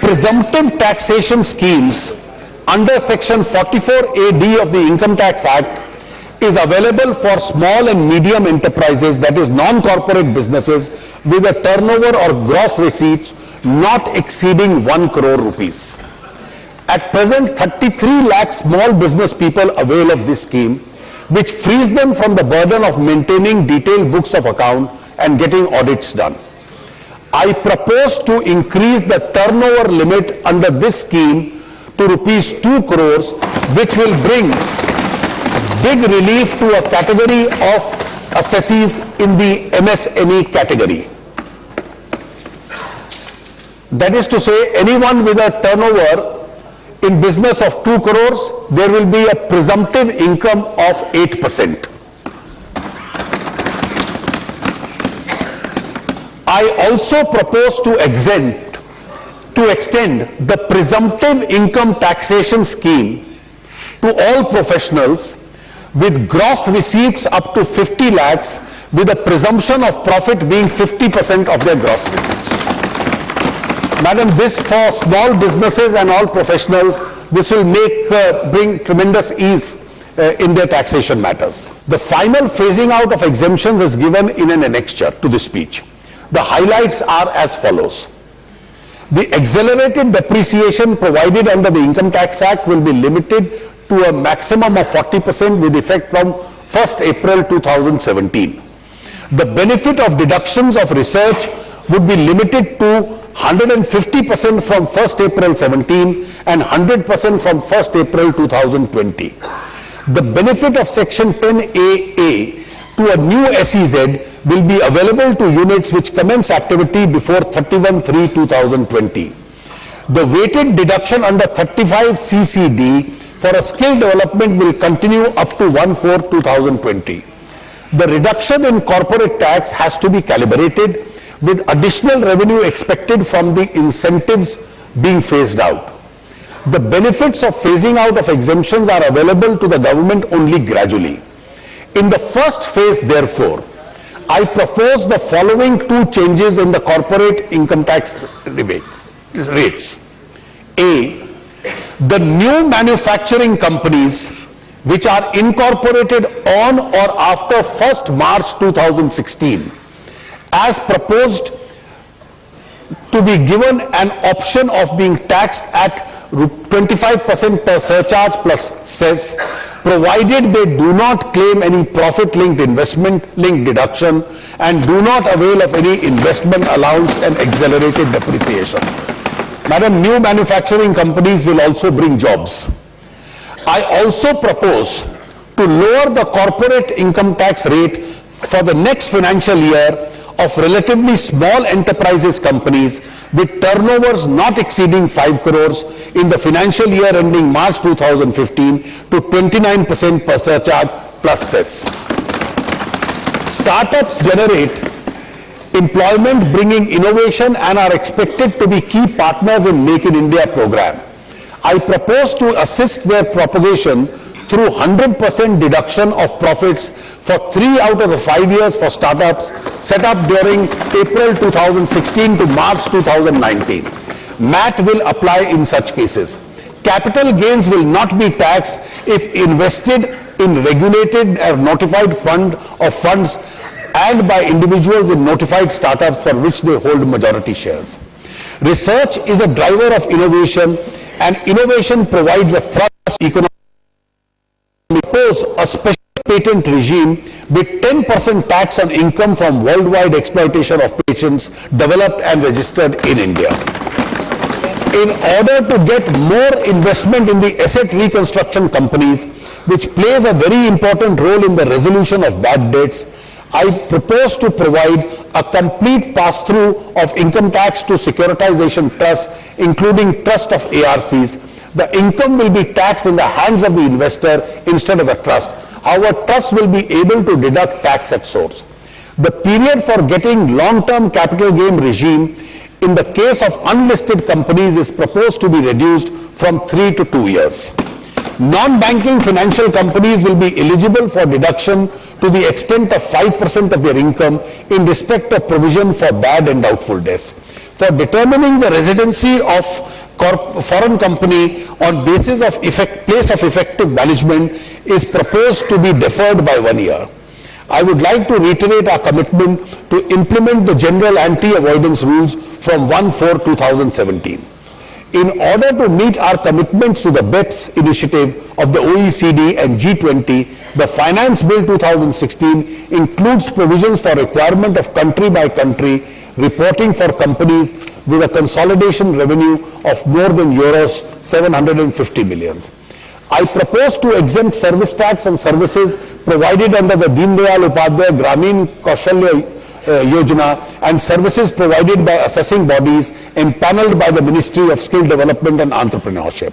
Presumptive taxation schemes under Section 44AD of the Income Tax Act is available for small and medium enterprises, that is non-corporate businesses, with a turnover or gross receipts not exceeding 1 crore rupees. At present, 33 lakh small business people avail of this scheme, which frees them from the burden of maintaining detailed books of account and getting audits done. I propose to increase the turnover limit under this scheme to rupees 2 crores, which will bring big relief to a category of assessees in the MSME category. That is to say, anyone with a turnover in business of 2 crores, there will be a presumptive income of 8%. I also propose to extend the presumptive income taxation scheme to all professionals with gross receipts up to 50 lakhs, with a presumption of profit being 50% of their gross receipts. Madam, this for small businesses and all professionals, this will bring tremendous ease in their taxation matters. The final phasing out of exemptions is given in an annexure to the speech. The highlights are as follows. The accelerated depreciation provided under the Income Tax Act will be limited to a maximum of 40% with effect from 1st April 2017. The benefit of deductions of research would be limited to 150% from 1st April 17 and 100% from 1st April 2020. The benefit of Section 10AA to a new SEZ will be available to units which commence activity before 31/3/2020. The weighted deduction under 35 CCD for a skill development will continue up to 1/4/2020. The reduction in corporate tax has to be calibrated with additional revenue expected from the incentives being phased out. The benefits of phasing out of exemptions are available to the government only gradually. In the first phase, therefore, I propose the following two changes in the corporate income tax rates. A, the new manufacturing companies which are incorporated on or after 1st March 2016, as proposed to be given an option of being taxed at 25% per surcharge plus cess, provided they do not claim any profit-linked investment-linked deduction and do not avail of any investment allowance and accelerated depreciation. Madam, new manufacturing companies will also bring jobs. I also propose to lower the corporate income tax rate for the next financial year of relatively small enterprises companies with turnovers not exceeding 5 crores in the financial year ending March 2015 to 29% per surcharge plus cess. Startups generate employment, bringing innovation, and are expected to be key partners in Make in India program. I propose to assist their propagation through 100% deduction of profits for 3 out of the 5 years for startups set up during April 2016 to March 2019. MAT will apply in such cases. Capital gains will not be taxed if invested in regulated or notified fund or funds and by individuals in notified startups for which they hold majority shares. Research is a driver of innovation, and innovation provides a thrust economic. Propose a special patent regime with 10% tax on income from worldwide exploitation of patents developed and registered in India. In order to get more investment in the asset reconstruction companies, which plays a very important role in the resolution of bad debts, I propose to provide a complete pass-through of income tax to securitization trusts, including trust of ARCs. The income will be taxed in the hands of the investor instead of the trust. However, trusts will be able to deduct tax at source. The period for getting long-term capital gain regime in the case of unlisted companies is proposed to be reduced from 3 to 2 years. Non-banking financial companies will be eligible for deduction to the extent of 5% of their income in respect of provision for bad and doubtful debts. For determining the residency of foreign company on basis of place of effective management is proposed to be deferred by 1 year. I would like to reiterate our commitment to implement the general anti-avoidance rules from 1/4/2017. In order to meet our commitments to the BEPS initiative of the OECD and G20, the Finance Bill 2016 includes provisions for requirement of country-by-country reporting for companies with a consolidation revenue of more than euros 750 million. I propose to exempt service tax on services provided under the Deen Dayal Upadhyaya Gramin Kaushalya Yojana and services provided by assessing bodies empaneled by the Ministry of Skill Development and Entrepreneurship.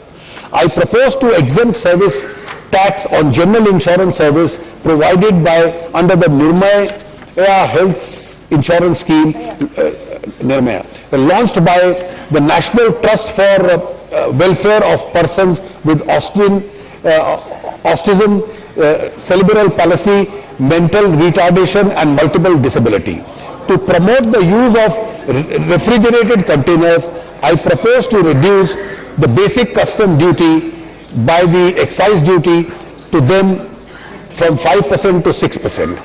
I propose to exempt service tax on general insurance service provided by under the Nirmaya Health Insurance Scheme, Nirmaya, launched by the National Trust for Welfare of Persons with autism, cerebral palsy, mental retardation and multiple disability. To promote the use of refrigerated containers, I propose to reduce the basic custom duty by the excise duty to them from 5% to 6%.